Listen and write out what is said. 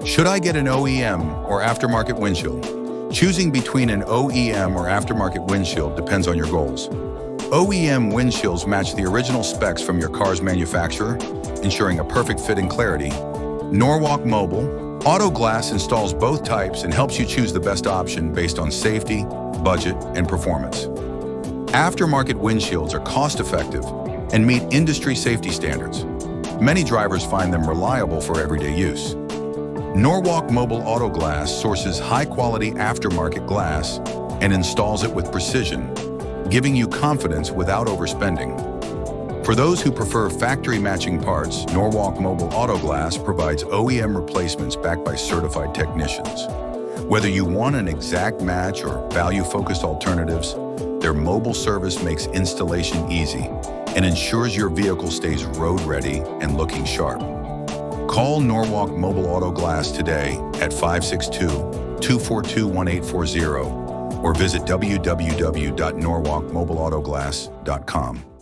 Should I get an OEM or aftermarket windshield? Choosing between an OEM or aftermarket windshield depends on your goals. OEM windshields match the original specs from your car's manufacturer, ensuring a perfect fit and clarity. Norwalk Mobile Auto Glass installs both types and helps you choose the best option based on safety, budget, and performance. Aftermarket windshields are cost-effective and meet industry safety standards. Many drivers find them reliable for everyday use. Norwalk Mobile Auto Glass sources high-quality aftermarket glass and installs it with precision, giving you confidence without overspending. For those who prefer factory-matching parts, Norwalk Mobile Auto Glass provides OEM replacements backed by certified technicians. Whether you want an exact match or value-focused alternatives, their mobile service makes installation easy and ensures your vehicle stays road-ready and looking sharp. Call Norwalk Mobile Auto Glass today at 562-242-1840 or visit www.norwalkmobileautoglass.com.